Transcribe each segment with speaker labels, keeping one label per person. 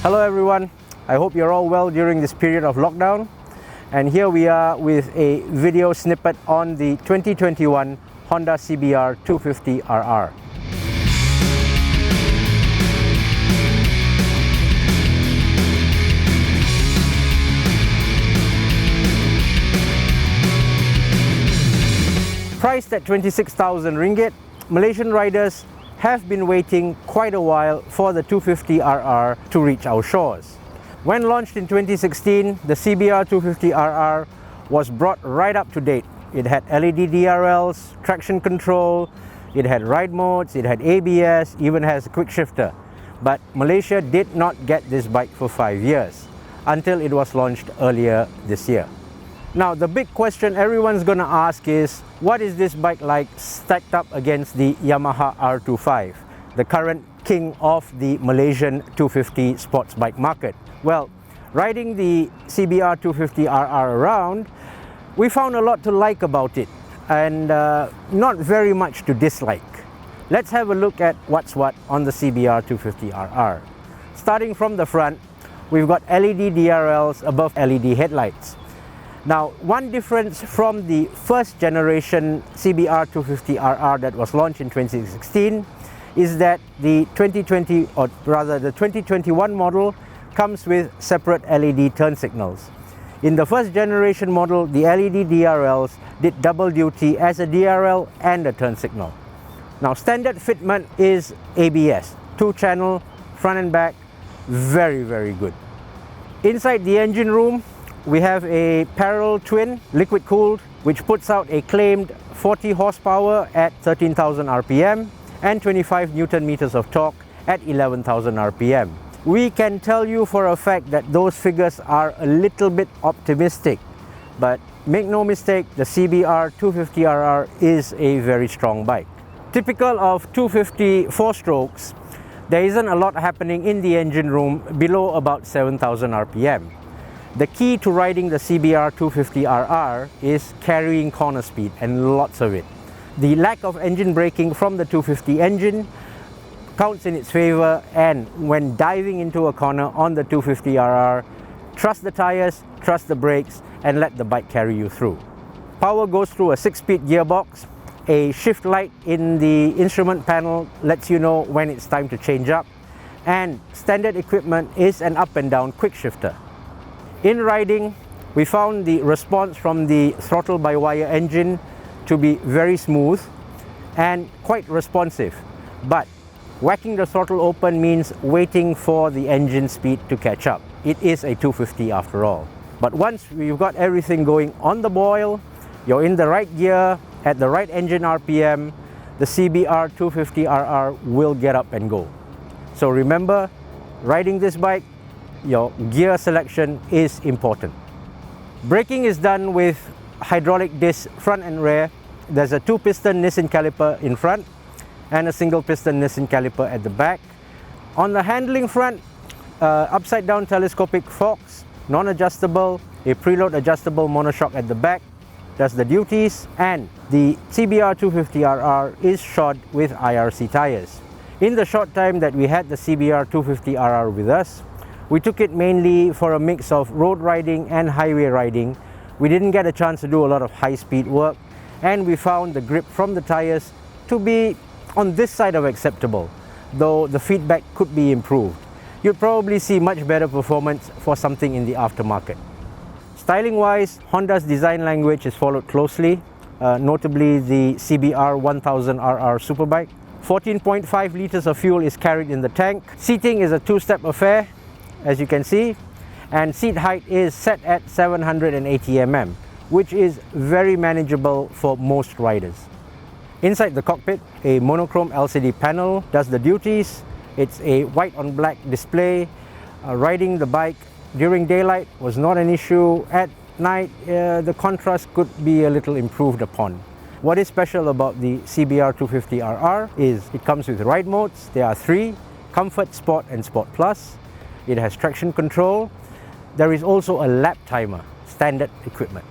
Speaker 1: Hello everyone, I hope you're all well during this period of lockdown. And here we are with a video snippet on the 2021 Honda CBR250RR. Priced at 26,000 ringgit, Malaysian riders have been waiting quite a while for the 250RR to reach our shores. When launched in 2016, the CBR250RR was brought right up to date. It had LED DRLs, traction control, it had ride modes, it had ABS, even has a quick shifter. But Malaysia did not get this bike for 5 years until it was launched earlier this year. Now the big question everyone's gonna ask is, what is this bike like stacked up against the Yamaha R25, the current king of the Malaysian 250 sports bike market? Well, riding the CBR250RR around, we found a lot to like about it and not very much to dislike. Let's have a look at what's what on the CBR250RR. Starting from the front, we've got LED DRLs above LED headlights. Now, one difference from the first generation CBR250RR that was launched in 2016 is that the 2021 model comes with separate LED turn signals. In the first generation model, the LED DRLs did double duty as a DRL and a turn signal. Now, standard fitment is ABS, 2-channel, front and back, very good. Inside the engine room, we have a parallel twin, liquid cooled, which puts out a claimed 40 horsepower at 13,000 RPM and 25 Newton meters of torque at 11,000 RPM. We can tell you for a fact that those figures are a little bit optimistic, but make no mistake, the CBR250RR is a very strong bike. Typical of 250 4-strokes, there isn't a lot happening in the engine room below about 7,000 RPM. The key to riding the CBR250RR is carrying corner speed, and lots of it. The lack of engine braking from the 250 engine counts in its favor, and when diving into a corner on the 250RR, trust the tires, trust the brakes, and let the bike carry you through. Power goes through a 6-speed gearbox. A shift light in the instrument panel lets you know when it's time to change up, and standard equipment is an up and down quick shifter. In riding, we found the response from the throttle-by-wire engine to be very smooth and quite responsive, but whacking the throttle open means waiting for the engine speed to catch up. It is a 250 after all. But once you've got everything going on the boil, you're in the right gear, at the right engine RPM, the CBR250RR will get up and go. So remember, riding this bike, your gear selection is important. Braking is done with hydraulic disc front and rear. There's a 2-piston Nissin caliper in front and a single-piston Nissin caliper at the back. On the handling front, upside-down telescopic forks, non-adjustable, a preload adjustable monoshock at the back does the duties, and the CBR250RR is shod with IRC tires. In the short time that we had the CBR250RR with us, we took it mainly for a mix of road riding and highway riding. We didn't get a chance to do a lot of high-speed work, and we found the grip from the tires to be on this side of acceptable, though the feedback could be improved. You'd probably see much better performance for something in the aftermarket. Styling-wise, Honda's design language is followed closely, notably the CBR1000RR Superbike. 14.5 liters of fuel is carried in the tank. Seating is a 2-step affair, as you can see, and seat height is set at 780 mm, which is very manageable for most riders. Inside the cockpit, a monochrome LCD panel does the duties. It's a white on black display. Riding the bike during daylight was not an issue. At night, the contrast could be a little improved upon. What is special about the CBR250RR is it comes with ride modes. There are 3: Comfort, Sport and Sport Plus. It has traction control. There is also a lap timer, standard equipment.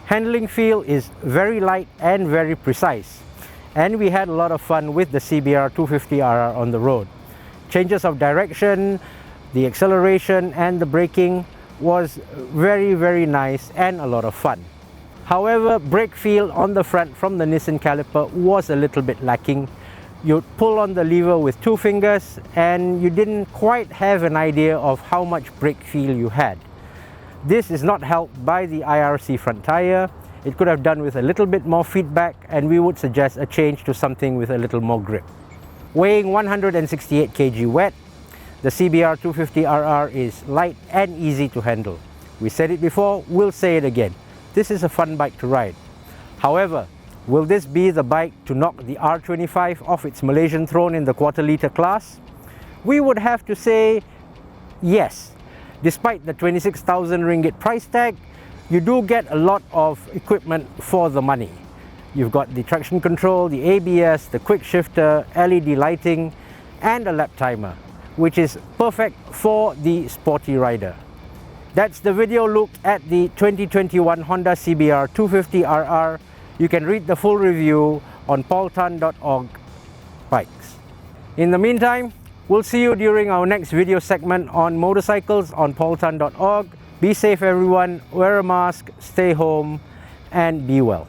Speaker 1: Handling feel is very light and very precise. And we had a lot of fun with the CBR250RR on the road. Changes of direction, The acceleration and the braking was very nice and a lot of fun. However, brake feel on the front from the Nissan caliper was a little bit lacking. You'd pull on the lever with 2 fingers and you didn't quite have an idea of how much brake feel you had. This is not helped by the IRC front tire. It could have done with a little bit more feedback, and we would suggest a change to something with a little more grip. Weighing 168 kg wet, the CBR250RR is light and easy to handle. We said it before, we'll say it again. This is a fun bike to ride. However, will this be the bike to knock the RM25 off its Malaysian throne in the quarter-litre class? We would have to say yes. Despite the 26,000 ringgit price tag, you do get a lot of equipment for the money. You've got the traction control, the ABS, the quick shifter, LED lighting, and a lap timer, which is perfect for the sporty rider. That's the video look at the 2021 Honda CBR250RR. You can read the full review on paultan.org bikes. In the meantime, we'll see you during our next video segment on motorcycles on paultan.org. Be safe everyone, wear a mask, stay home, and be well.